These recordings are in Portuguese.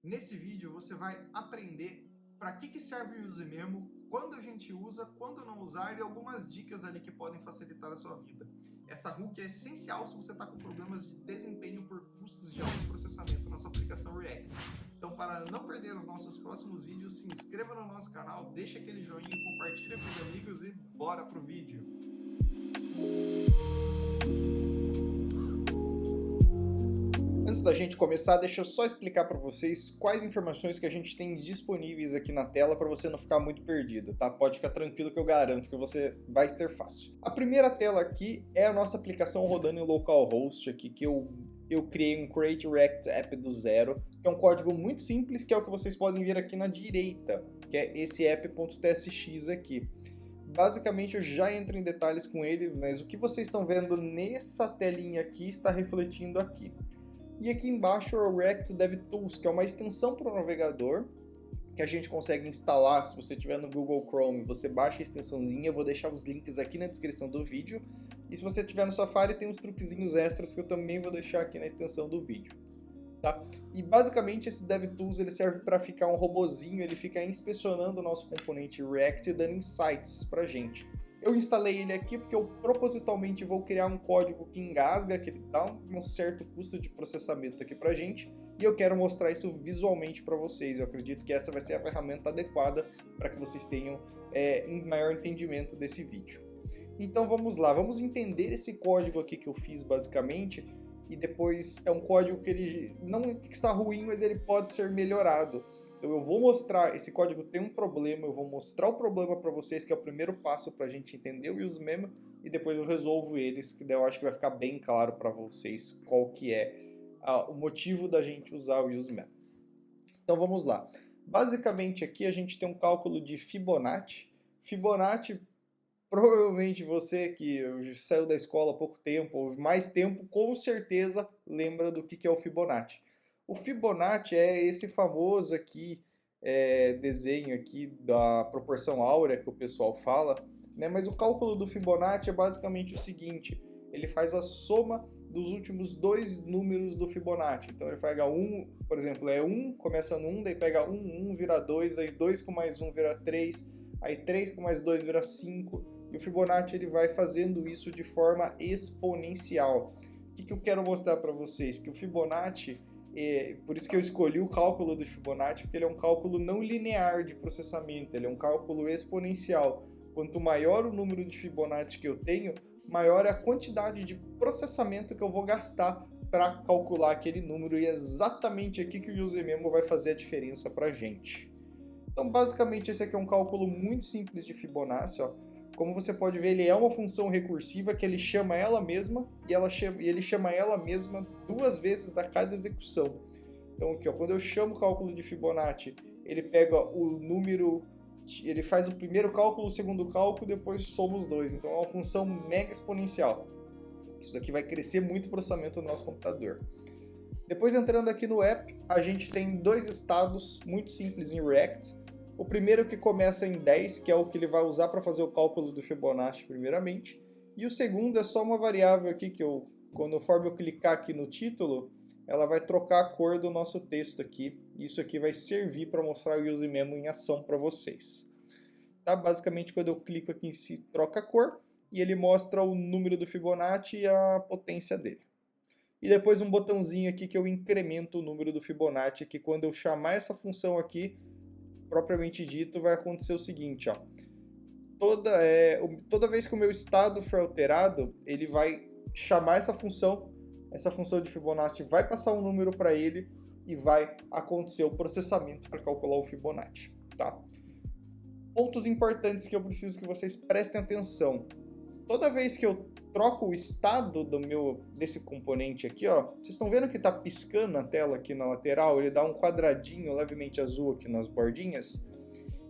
Nesse vídeo você vai aprender para que serve o UseMemo, quando a gente usa, quando não usar e algumas dicas ali que podem facilitar a sua vida. Essa hook é essencial se você está com problemas de desempenho por custos de alto processamento na sua aplicação React. Então, para não perder os nossos próximos vídeos, se inscreva no nosso canal, deixa aquele joinha, compartilha com os amigos e bora pro vídeo! Antes da gente começar, deixa eu só explicar para vocês quais informações que a gente tem disponíveis aqui na tela para você não ficar muito perdido, tá? Pode ficar tranquilo que eu garanto que você vai ser fácil. A primeira tela aqui é a nossa aplicação rodando em localhost aqui, que eu criei um Create React App do zero, que é um código muito simples, que é o que vocês podem ver aqui na direita, que é esse app.tsx aqui. Basicamente eu já entro em detalhes com ele, mas o que vocês estão vendo nessa telinha aqui está refletindo aqui. E aqui embaixo é o React DevTools, que é uma extensão para o navegador, que a gente consegue instalar. Se você estiver no Google Chrome, você baixa a extensãozinha, eu vou deixar os links aqui na descrição do vídeo. E se você estiver no Safari, tem uns truquezinhos extras que eu também vou deixar aqui na extensão do vídeo. Tá? E basicamente esse DevTools ele serve para ficar um robozinho, ele fica inspecionando o nosso componente React e dando insights para a gente. Eu instalei ele aqui porque eu propositalmente vou criar um código que engasga, que ele dá um certo custo de processamento aqui pra gente, e eu quero mostrar isso visualmente para vocês. Eu acredito que essa vai ser a ferramenta adequada para que vocês tenham maior entendimento desse vídeo. Então vamos lá, vamos entender esse código aqui que eu fiz basicamente, e depois é um código que ele não está ruim, mas ele pode ser melhorado. Então eu vou mostrar, esse código tem um problema, eu vou mostrar o problema para vocês, que é o primeiro passo para a gente entender o UseMemo, e depois eu resolvo eles, que daí eu acho que vai ficar bem claro para vocês qual que é o motivo da gente usar o UseMemo. Então vamos lá. Basicamente aqui a gente tem um cálculo de Fibonacci. Fibonacci, provavelmente você que saiu da escola há pouco tempo, ou mais tempo, com certeza lembra do que é o Fibonacci. O Fibonacci é esse famoso aqui, desenho aqui da proporção áurea que o pessoal fala, né? Mas o cálculo do Fibonacci é basicamente o seguinte, ele faz a soma dos últimos dois números do Fibonacci. Então ele pega 1, por exemplo, é 1, começa no 1, daí pega 1, 1 vira 2, aí 2 com mais 1 vira 3, aí 3 com mais 2 vira 5, e o Fibonacci ele vai fazendo isso de forma exponencial. O que eu quero mostrar para vocês? Que o Fibonacci, por isso que eu escolhi o cálculo do Fibonacci, porque ele é um cálculo não linear de processamento, ele é um cálculo exponencial. Quanto maior o número de Fibonacci que eu tenho, maior é a quantidade de processamento que eu vou gastar para calcular aquele número, e é exatamente aqui que o UseMemo vai fazer a diferença para a gente. Então, basicamente, esse aqui é um cálculo muito simples de Fibonacci. Ó. Como você pode ver, ele é uma função recursiva que ele chama ela mesma e ele chama ela mesma duas vezes a cada execução. Então, aqui, ó, quando eu chamo o cálculo de Fibonacci, ele pega o número, ele faz o primeiro cálculo, o segundo cálculo, depois soma os dois. Então, é uma função mega exponencial. Isso daqui vai crescer muito o processamento do nosso computador. Depois, entrando aqui no app, a gente tem dois estados muito simples em React. O primeiro que começa em 10, que é o que ele vai usar para fazer o cálculo do Fibonacci primeiramente. E o segundo é só uma variável aqui que conforme eu clicar aqui no título, ela vai trocar a cor do nosso texto aqui. Isso aqui vai servir para mostrar o UseMemo em ação para vocês. Tá? Basicamente, quando eu clico aqui em si, troca a cor e ele mostra o número do Fibonacci e a potência dele. E depois um botãozinho aqui que eu incremento o número do Fibonacci, que quando eu chamar essa função aqui, propriamente dito, vai acontecer o seguinte, ó. Toda vez que o meu estado for alterado, ele vai chamar essa função de Fibonacci vai passar um número para ele e vai acontecer o processamento para calcular o Fibonacci, tá? Pontos importantes que eu preciso que vocês prestem atenção. Toda vez que eu troco o estado desse componente aqui, ó, vocês estão vendo que está piscando na tela aqui na lateral, ele dá um quadradinho levemente azul aqui nas bordinhas.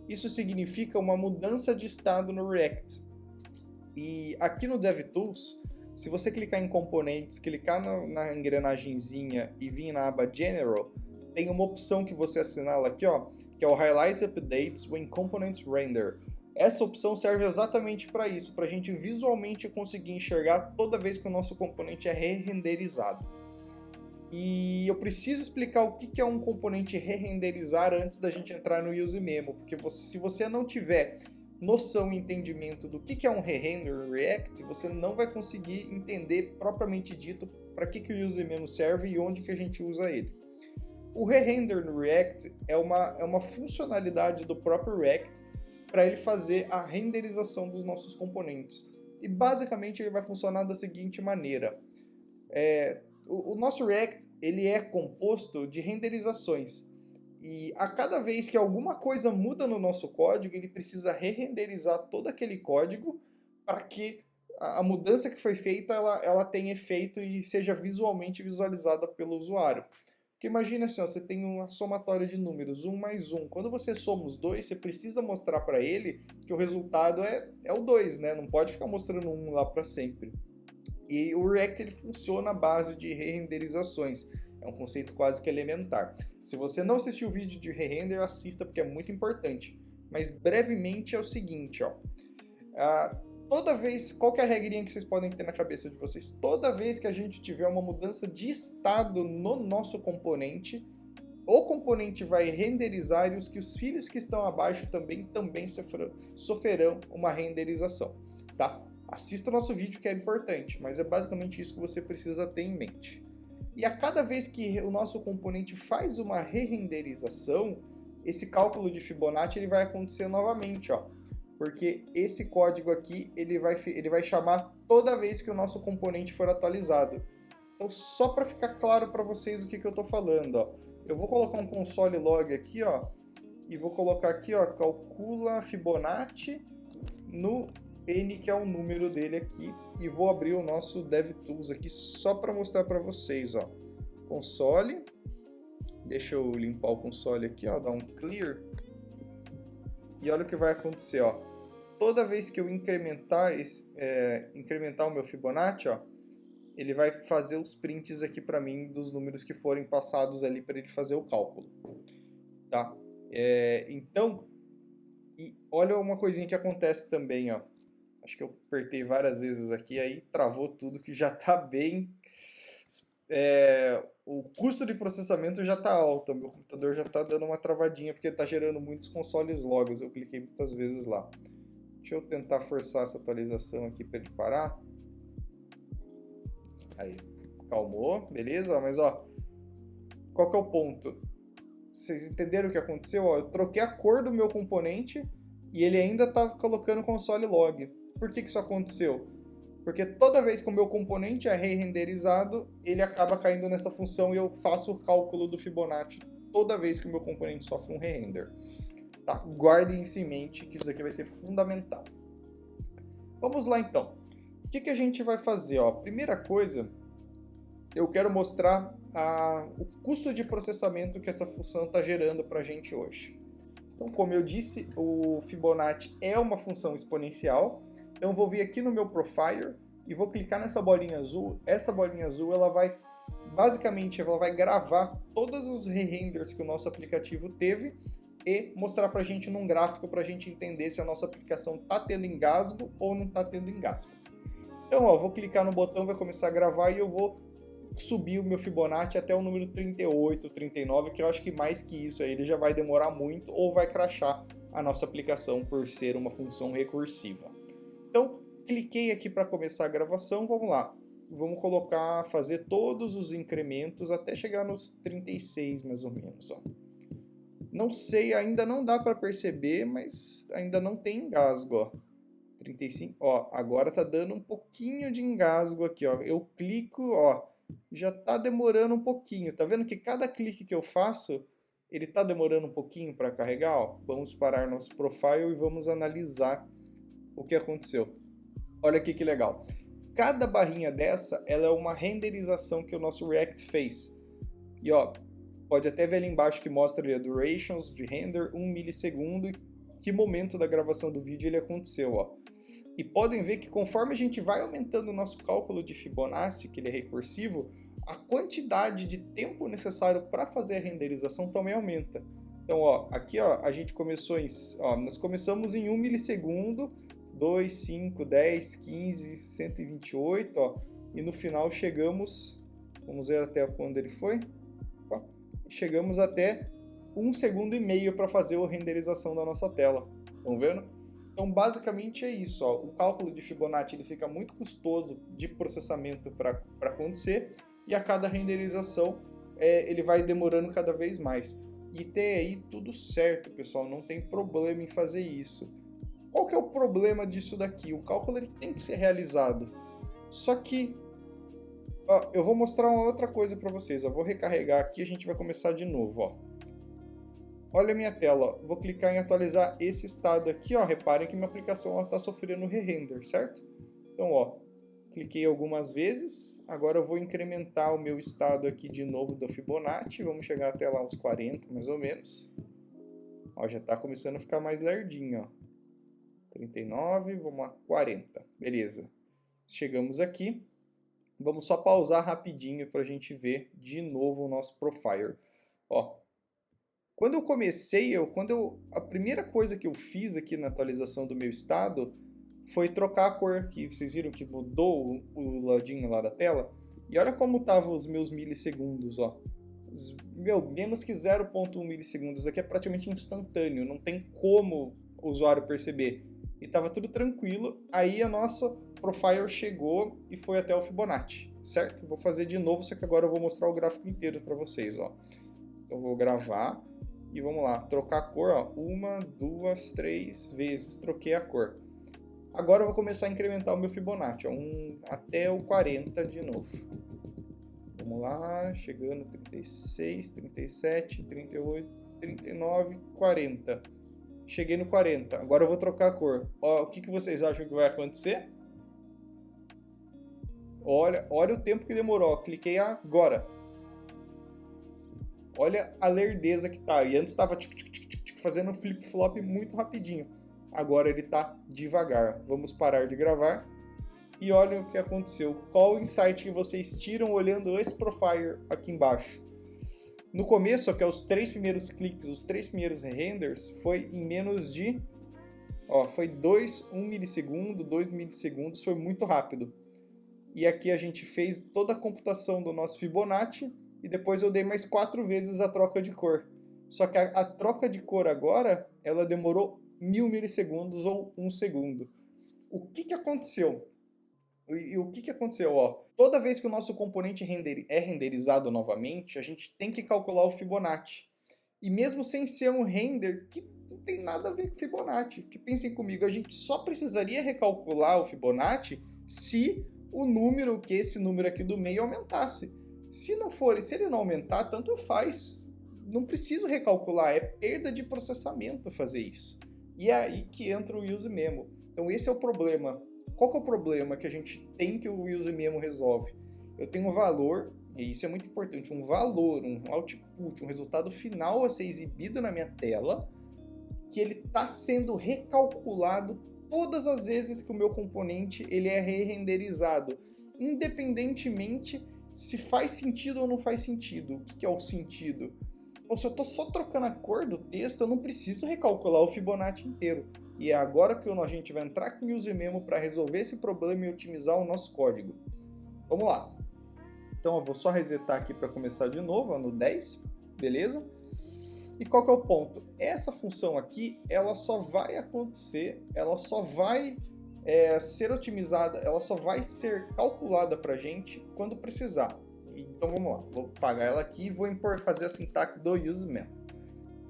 Isso significa uma mudança de estado no React. E aqui no DevTools, se você clicar em componentes, clicar na engrenagemzinha e vir na aba General, tem uma opção que você assinala aqui, ó, que é o Highlight Updates when Components Render. Essa opção serve exatamente para isso, para a gente visualmente conseguir enxergar toda vez que o nosso componente é re-renderizado. E eu preciso explicar o que é um componente re-renderizar antes da gente entrar no use memo, porque se você não tiver noção e entendimento do que é um re-render no React, você não vai conseguir entender propriamente dito para que o use memo serve e onde que a gente usa ele. O re-render no React é uma funcionalidade do próprio React para ele fazer a renderização dos nossos componentes. E basicamente ele vai funcionar da seguinte maneira. O nosso React ele é composto de renderizações. E a cada vez que alguma coisa muda no nosso código, ele precisa re-renderizar todo aquele código para que a mudança que foi feita ela tenha efeito e seja visualmente visualizada pelo usuário. Porque imagina assim, ó, você tem uma somatória de números, 1 mais 1. Quando você soma os dois, você precisa mostrar para ele que o resultado é o 2, né? Não pode ficar mostrando 1 lá para sempre. E o React ele funciona à base de re-renderizações. É um conceito quase que elementar. Se você não assistiu o vídeo de re-render, assista porque é muito importante. Mas brevemente é o seguinte, ó. Toda vez, qual que é a regrinha que vocês podem ter na cabeça de vocês? Toda vez que a gente tiver uma mudança de estado no nosso componente, o componente vai renderizar e os filhos que estão abaixo também sofrerão uma renderização, tá? Assista o nosso vídeo que é importante, mas é basicamente isso que você precisa ter em mente. E a cada vez que o nosso componente faz uma re-renderização, esse cálculo de Fibonacci ele vai acontecer novamente, ó. Porque esse código aqui ele vai chamar toda vez que o nosso componente for atualizado. Então, só para ficar claro para vocês o que eu estou falando, ó, eu vou colocar um console log aqui, ó, e vou colocar aqui, ó, calcula Fibonacci no n, que é o número dele aqui, e vou abrir o nosso DevTools aqui só para mostrar para vocês, ó, console. Deixa eu limpar o console aqui, ó, dar um clear. E olha o que vai acontecer, ó. Toda vez que eu incrementar o meu Fibonacci, ó, ele vai fazer os prints aqui para mim dos números que forem passados ali para ele fazer o cálculo, tá? Então, e olha uma coisinha que acontece também, ó. Acho que eu apertei várias vezes aqui, aí travou tudo, que já está bem... o custo de processamento já está alto, meu computador já está dando uma travadinha, porque está gerando muitos consoles logs, eu cliquei muitas vezes lá. Deixa eu tentar forçar essa atualização aqui para ele parar. Aí, calmou, beleza? Mas ó, qual que é o ponto? Vocês entenderam o que aconteceu? Ó, eu troquei a cor do meu componente e ele ainda está colocando console log. Por que isso aconteceu? Porque toda vez que o meu componente é re-renderizado, ele acaba caindo nessa função e eu faço o cálculo do Fibonacci toda vez que o meu componente sofre um re-render. Tá? Guardem isso em mente, que isso aqui vai ser fundamental. Vamos lá então. O que a gente vai fazer? Ó? Primeira coisa, eu quero mostrar o custo de processamento que essa função está gerando para a gente hoje. Então, como eu disse, o Fibonacci é uma função exponencial. Então, eu vou vir aqui no meu Profiler e vou clicar nessa bolinha azul. Essa bolinha azul, basicamente, ela vai gravar todos os re-renders que o nosso aplicativo teve e mostrar para a gente num gráfico para a gente entender se a nossa aplicação está tendo engasgo ou não está tendo engasgo. Então, ó, vou clicar no botão, vai começar a gravar e eu vou subir o meu Fibonacci até o número 38, 39, que eu acho que mais que isso aí ele já vai demorar muito ou vai crashar a nossa aplicação por ser uma função recursiva. Então, cliquei aqui para começar a gravação, vamos lá. Vamos fazer todos os incrementos até chegar nos 36 mais ou menos, ó. Não sei, ainda não dá para perceber, mas ainda não tem engasgo, ó. 35, ó, agora tá dando um pouquinho de engasgo aqui, ó. Eu clico, ó, já tá demorando um pouquinho. Tá vendo que cada clique que eu faço, ele tá demorando um pouquinho para carregar, ó. Vamos parar nosso profile e vamos analisar o que aconteceu. Olha aqui que legal. Cada barrinha dessa, ela é uma renderização que o nosso React fez. E ó, pode até ver ali embaixo que mostra ali a durations de render, 1 milissegundo e que momento da gravação do vídeo ele aconteceu, ó. E podem ver que conforme a gente vai aumentando o nosso cálculo de Fibonacci, que ele é recursivo, a quantidade de tempo necessário para fazer a renderização também aumenta. Então, ó, aqui ó, a gente nós começamos em 1 milissegundo, 2, 5, 10, 15, 128, ó, e no final chegamos Vamos ver até quando ele foi. Ó, chegamos até 1,5 segundos para fazer a renderização da nossa tela. Estão vendo? Então, basicamente é isso. Ó. O cálculo de Fibonacci ele fica muito custoso de processamento para acontecer, e a cada renderização ele vai demorando cada vez mais. E tem aí tudo certo, pessoal, não tem problema em fazer isso. Qual que é o problema disso daqui? O cálculo ele tem que ser realizado. Só que ó, eu vou mostrar uma outra coisa para vocês. Eu vou recarregar aqui e a gente vai começar de novo. Ó. Olha a minha tela. Vou clicar em atualizar esse estado aqui. Ó. Reparem que minha aplicação está sofrendo re-render, certo? Então, ó, cliquei algumas vezes. Agora eu vou incrementar o meu estado aqui de novo do Fibonacci. Vamos chegar até lá uns 40, mais ou menos. Ó, já está começando a ficar mais lerdinho. Ó. 39, vamos lá, 40. Beleza. Chegamos aqui. Vamos só pausar rapidinho para a gente ver de novo o nosso Profire. Ó, quando eu comecei, a primeira coisa que eu fiz aqui na atualização do meu estado foi trocar a cor aqui. Vocês viram que mudou o ladinho lá da tela? E olha como estavam os meus milissegundos, ó. Menos que 0,1 milissegundos. Aqui é praticamente instantâneo, não tem como o usuário perceber. E estava tudo tranquilo. Aí a nossa Profire chegou e foi até o Fibonacci, certo? Vou fazer de novo, só que agora eu vou mostrar o gráfico inteiro para vocês, ó. Então vou gravar e vamos lá, trocar a cor, ó. 1, 2, 3 vezes troquei a cor. Agora eu vou começar a incrementar o meu Fibonacci, ó, até o 40 de novo. Vamos lá, chegando 36, 37, 38, 39, 40. Cheguei no 40. Agora eu vou trocar a cor. Ó, o que vocês acham que vai acontecer? Olha o tempo que demorou. Cliquei agora. Olha a lerdeza que tá. E antes estava fazendo um flip-flop muito rapidinho. Agora ele tá devagar. Vamos parar de gravar. E olha o que aconteceu. Qual o insight que vocês tiram olhando esse Profire aqui embaixo? No começo, que é os 3 primeiros cliques, os 3 primeiros renders, foi em menos de... Ó, foi 1 milissegundo, 2 milissegundos, foi muito rápido. E aqui a gente fez toda a computação do nosso Fibonacci e depois eu dei mais 4 vezes a troca de cor. Só que a troca de cor agora, ela demorou 1000 milissegundos ou 1 segundo. O que aconteceu? E o que aconteceu? Ó, toda vez que o nosso componente é renderizado novamente, a gente tem que calcular o Fibonacci. E mesmo sem ser um render, que não tem nada a ver com Fibonacci. Que pensem comigo, a gente só precisaria recalcular o Fibonacci se o número, que esse número aqui do meio aumentasse. Se ele não aumentar, tanto faz. Não preciso recalcular, é perda de processamento fazer isso. E é aí que entra o UseMemo. Então esse é o problema. Qual que é o problema que a gente tem que o UseMemo resolve? Eu tenho um valor, e isso é muito importante, um valor, um output, um resultado final a ser exibido na minha tela, que ele está sendo recalculado todas as vezes que o meu componente ele é re-renderizado, independentemente se faz sentido ou não faz sentido. O que é o sentido? Ou se eu estou só trocando a cor do texto, eu não preciso recalcular o Fibonacci inteiro. E é agora que a gente vai entrar com o UseMemo para resolver esse problema e otimizar o nosso código. Vamos lá. Então eu vou só resetar aqui para começar de novo, ó, no 10, beleza? E qual que é o ponto? Essa função aqui, ela só vai acontecer, ela só vai ser otimizada, ela só vai ser calculada para a gente quando precisar. Então vamos lá, vou apagar ela aqui e vou fazer a sintaxe do UseMemo.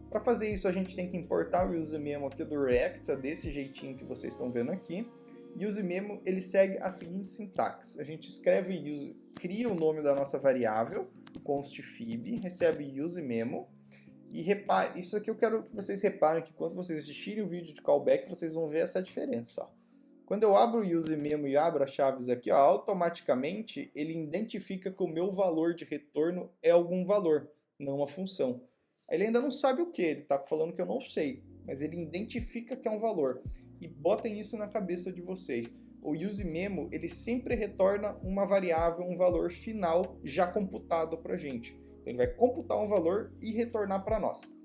Para fazer isso, a gente tem que importar o UseMemo aqui do React, desse jeitinho que vocês estão vendo aqui. E o UseMemo, ele segue a seguinte sintaxe. A gente escreve cria o nome da nossa variável, const_fib, recebe UseMemo. E repare, isso aqui eu quero que vocês reparem que quando vocês assistirem o vídeo de callback, vocês vão ver essa diferença. Ó. Quando eu abro o UseMemo e abro as chaves aqui, ó, automaticamente ele identifica que o meu valor de retorno é algum valor, não uma função. Ele ainda não sabe o que, ele está falando que eu não sei, mas ele identifica que é um valor. E botem isso na cabeça de vocês. O UseMemo, ele sempre retorna uma variável, um valor final já computado para a gente. Então, ele vai computar um valor e retornar para nós.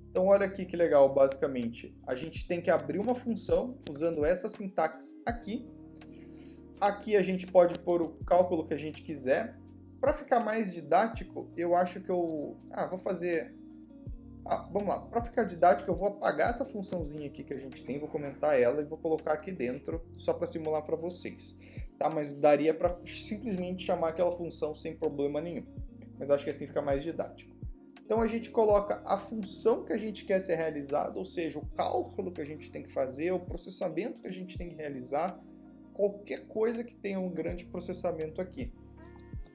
Então olha aqui que legal, basicamente. A gente tem que abrir uma função usando essa sintaxe aqui. Aqui a gente pode pôr o cálculo que a gente quiser. Para ficar mais didático, eu acho que eu... vou fazer... vamos lá. Para ficar didático, eu vou apagar essa funçãozinha aqui que a gente tem, vou comentar ela e vou colocar aqui dentro, só para simular para vocês. Tá? Mas daria para simplesmente chamar aquela função sem problema nenhum. Mas acho que assim fica mais didático. Então a gente coloca a função que a gente quer ser realizada, ou seja, o cálculo que a gente tem que fazer, o processamento que a gente tem que realizar, qualquer coisa que tenha um grande processamento aqui.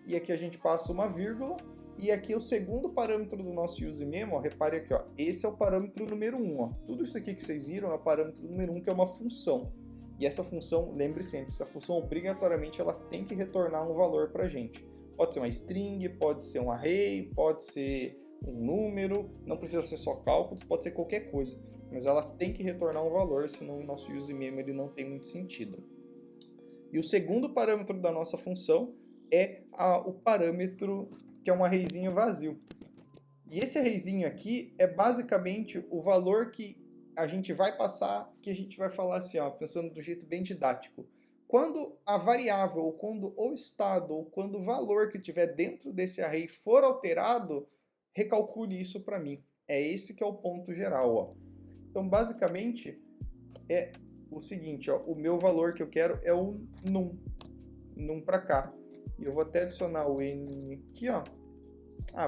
E aqui a gente passa uma vírgula, e aqui o segundo parâmetro do nosso useMemo, repare aqui, ó, esse é o parâmetro número 1. Ó. Tudo isso aqui que vocês viram é o parâmetro número 1, que é uma função. E essa função, lembre sempre, essa função obrigatoriamente ela tem que retornar um valor para a gente. Pode ser uma string, pode ser um array, pode ser um número, não precisa ser só cálculos, pode ser qualquer coisa. Mas ela tem que retornar um valor, senão o nosso useMemo ele não tem muito sentido. E o segundo parâmetro da nossa função é o parâmetro que é um arrayzinho vazio. E esse arrayzinho aqui é basicamente o valor que a gente vai passar, que a gente vai falar assim, ó, pensando do jeito bem didático. Quando a variável, ou quando o estado, ou quando o valor que tiver dentro desse array for alterado, recalcule isso para mim. É esse que é o ponto geral. Ó. Então, basicamente, é o seguinte, ó, o meu valor que eu quero é o num para cá. E eu vou até adicionar o n aqui, ó.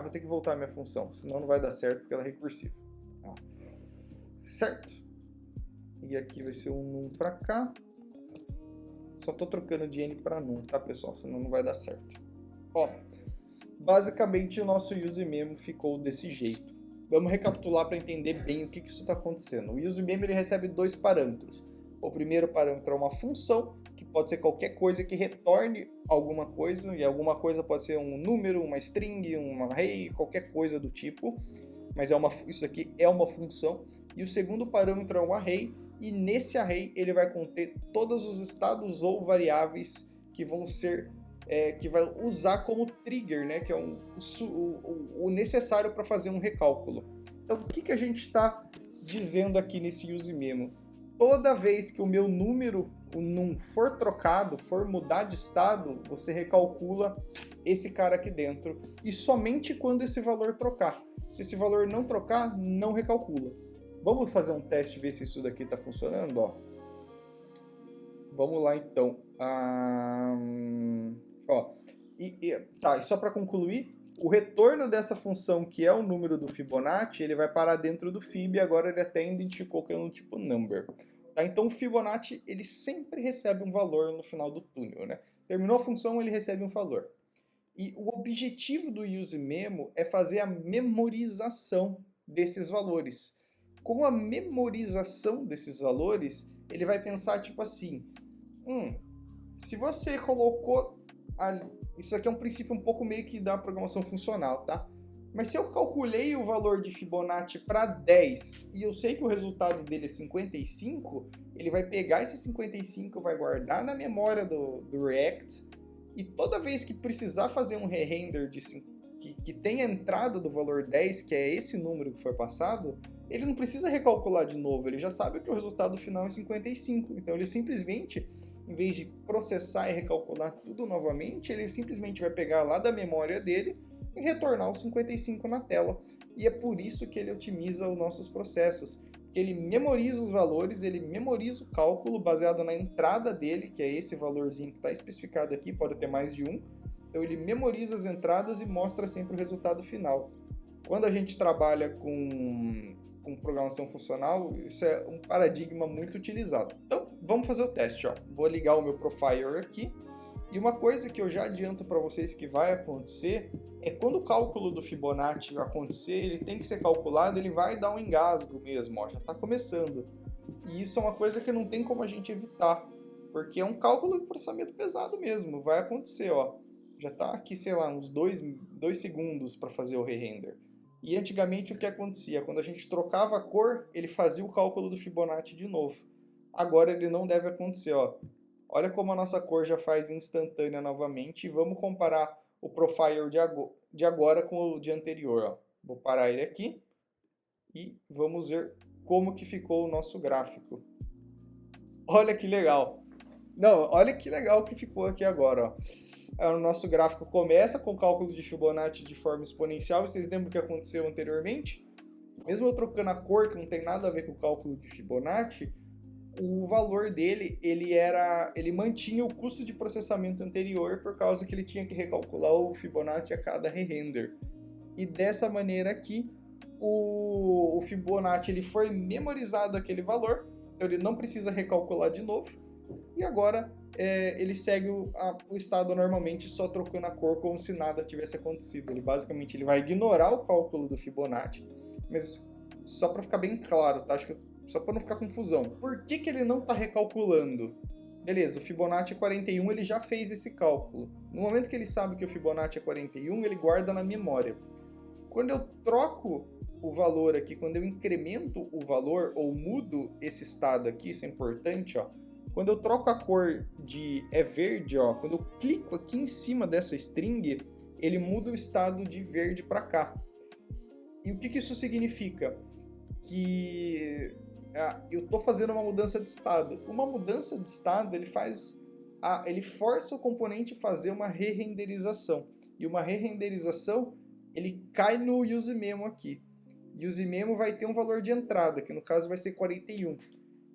Vou ter que voltar a minha função, senão não vai dar certo, porque ela é recursiva. Ó. Certo? E aqui vai ser um num para cá. Só tô trocando de n para num, tá, pessoal? Senão não vai dar certo. Ó, basicamente o nosso useMemo ficou desse jeito. Vamos recapitular para entender bem o que isso está acontecendo. O useMemo ele recebe dois parâmetros. O primeiro parâmetro é uma função, que pode ser qualquer coisa que retorne alguma coisa, e alguma coisa pode ser um número, uma string, um array, qualquer coisa do tipo, mas isso aqui é uma função. E o segundo parâmetro é um array, e nesse array ele vai conter todos os estados ou variáveis que vão ser, que vai usar como trigger, né, que é o necessário para fazer um recálculo. Então o que a gente está dizendo aqui nesse useMemo? Toda vez que o meu número, o num, for trocado, for mudar de estado, você recalcula esse cara aqui dentro. E somente quando esse valor trocar. Se esse valor não trocar, não recalcula. Vamos fazer um teste e ver se isso daqui está funcionando? Ó. Vamos lá então. E só para concluir, o retorno dessa função, que é o número do Fibonacci, ele vai parar dentro do Fib, e agora ele até identificou que é no tipo number. Tá? Então o Fibonacci ele sempre recebe um valor no final do túnel. Né? Terminou a função, ele recebe um valor. E o objetivo do useMemo é fazer a memorização desses valores. Com a memorização desses valores, ele vai pensar tipo assim, se você colocou... Isso aqui é um princípio um pouco meio que da programação funcional, tá? Mas se eu calculei o valor de Fibonacci para 10 e eu sei que o resultado dele é 55, ele vai pegar esse 55, vai guardar na memória do React, e toda vez que precisar fazer um re-render que tenha a entrada do valor 10, que é esse número que foi passado, ele não precisa recalcular de novo, ele já sabe que o resultado final é 55. Então ele simplesmente, em vez de processar e recalcular tudo novamente, ele simplesmente vai pegar lá da memória dele e retornar os 55 na tela. E é por isso que ele otimiza os nossos processos. Ele memoriza os valores, ele memoriza o cálculo baseado na entrada dele, que é esse valorzinho que está especificado aqui, pode ter mais de um. Então ele memoriza as entradas e mostra sempre o resultado final. Quando a gente trabalha com programação funcional, isso é um paradigma muito utilizado. Então, vamos fazer o teste. Ó. Vou ligar o meu Profiler aqui. E uma coisa que eu já adianto para vocês que vai acontecer é quando o cálculo do Fibonacci acontecer, ele tem que ser calculado, ele vai dar um engasgo mesmo, ó, já está começando. E isso é uma coisa que não tem como a gente evitar, porque é um cálculo de processamento pesado mesmo, vai acontecer, ó. Já está aqui, sei lá, uns 2 segundos para fazer o re-render. E antigamente o que acontecia? Quando a gente trocava a cor, ele fazia o cálculo do Fibonacci de novo. Agora ele não deve acontecer, ó. Olha como a nossa cor já faz instantânea novamente. E vamos comparar o Profiler de agora com o de anterior. Ó. Vou parar ele aqui e vamos ver como que ficou o nosso gráfico. Olha que legal! Não, olha que legal que ficou aqui agora. Ó. O nosso gráfico começa com o cálculo de Fibonacci de forma exponencial. Vocês lembram o que aconteceu anteriormente? Mesmo eu trocando a cor, que não tem nada a ver com o cálculo de Fibonacci, o valor dele, ele mantinha o custo de processamento anterior por causa que ele tinha que recalcular o Fibonacci a cada re-render. E dessa maneira aqui, o Fibonacci ele foi memorizado aquele valor, então ele não precisa recalcular de novo. E agora ele segue o estado normalmente, só trocando a cor como se nada tivesse acontecido. Ele basicamente vai ignorar o cálculo do Fibonacci, mas só para ficar bem claro, tá? Acho que só para não ficar confusão. Por que ele não está recalculando? Beleza, o Fibonacci é 41, ele já fez esse cálculo. No momento que ele sabe que o Fibonacci é 41, ele guarda na memória. Quando eu troco o valor aqui, quando eu incremento o valor ou mudo esse estado aqui, isso é importante, ó. Quando eu troco a cor de verde, ó, quando eu clico aqui em cima dessa string, ele muda o estado de verde para cá. E o que isso significa? Que eu estou fazendo uma mudança de estado. Uma mudança de estado, ele força o componente a fazer uma re-renderização. E uma re-renderização, ele cai no useMemo aqui. useMemo vai ter um valor de entrada, que no caso vai ser 41.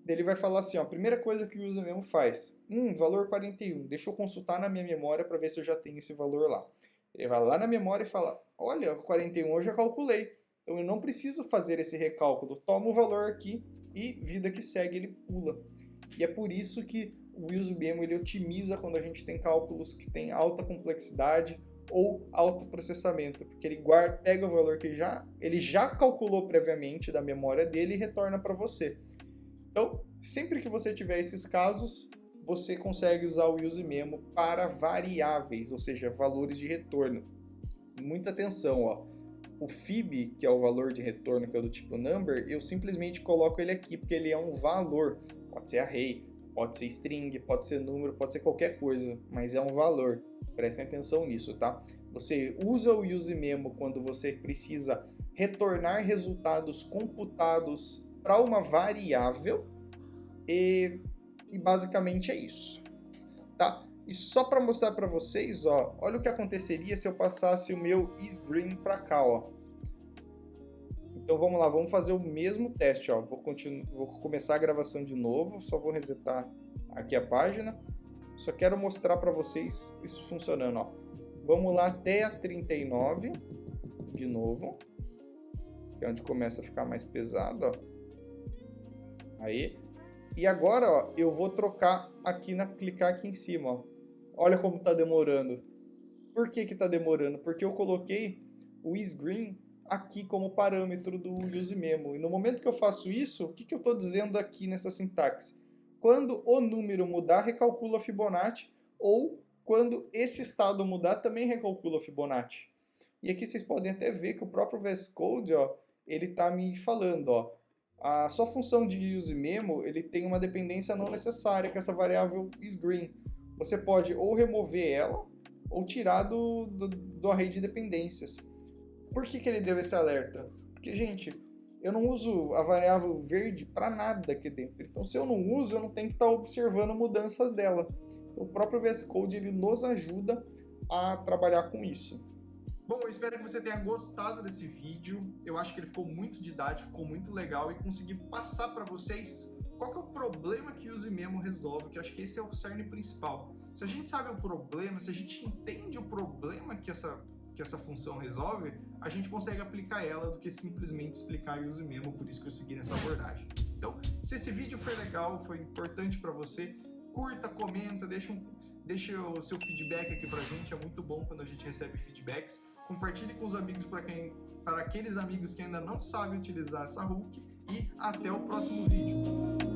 Ele vai falar assim, ó, a primeira coisa que o useMemo faz, valor 41, deixa eu consultar na minha memória para ver se eu já tenho esse valor lá. Ele vai lá na memória e fala, olha, 41 eu já calculei, então eu não preciso fazer esse recálculo, toma o valor aqui e vida que segue ele pula. E é por isso que o useMemo ele otimiza quando a gente tem cálculos que tem alta complexidade ou alto processamento, porque ele pega o valor que ele já calculou previamente da memória dele e retorna para você. Então, sempre que você tiver esses casos, você consegue usar o useMemo para variáveis, ou seja, valores de retorno. Muita atenção, ó. O fib, que é o valor de retorno, que é do tipo number, eu simplesmente coloco ele aqui, porque ele é um valor. Pode ser array, pode ser string, pode ser número, pode ser qualquer coisa, mas é um valor. Prestem atenção nisso, tá? Você usa o useMemo quando você precisa retornar resultados computados para uma variável e basicamente é isso, tá? E só para mostrar para vocês, ó, olha o que aconteceria se eu passasse o meu isGreen para cá, ó. Então vamos lá, vamos fazer o mesmo teste, ó. Vou começar a gravação de novo, só vou resetar aqui a página. Só quero mostrar para vocês isso funcionando, ó. Vamos lá até a 39 de novo, que é onde começa a ficar mais pesado, ó. Aí. E agora, ó, eu vou trocar aqui clicar aqui em cima, ó. Olha como está demorando. Por que está demorando? Porque eu coloquei o isGreen aqui como parâmetro do useMemo. E no momento que eu faço isso, o que eu estou dizendo aqui nessa sintaxe? Quando o número mudar, recalcula Fibonacci, ou quando esse estado mudar, também recalcula Fibonacci. E aqui vocês podem até ver que o próprio VS Code, ó, ele está me falando, ó, a sua função de useMemo, ele tem uma dependência não necessária com essa variável isGreen. Você pode ou remover ela, ou tirar do array de dependências. Por que ele deu esse alerta? Porque, gente, eu não uso a variável verde para nada aqui dentro. Então, se eu não uso, eu não tenho que estar observando mudanças dela. Então, o próprio VS Code ele nos ajuda a trabalhar com isso. Bom, eu espero que você tenha gostado desse vídeo. Eu acho que ele ficou muito didático, ficou muito legal e consegui passar para vocês qual que é o problema que o useMemo resolve, que eu acho que esse é o cerne principal. Se a gente sabe o problema, se a gente entende o problema que essa função resolve, a gente consegue aplicar ela do que simplesmente explicar o useMemo, por isso que eu segui nessa abordagem. Então, se esse vídeo foi legal, foi importante para você, curta, comenta, deixa o seu feedback aqui pra gente, é muito bom quando a gente recebe feedbacks. Compartilhe com os amigos para aqueles amigos que ainda não sabem utilizar essa hook e até o próximo vídeo.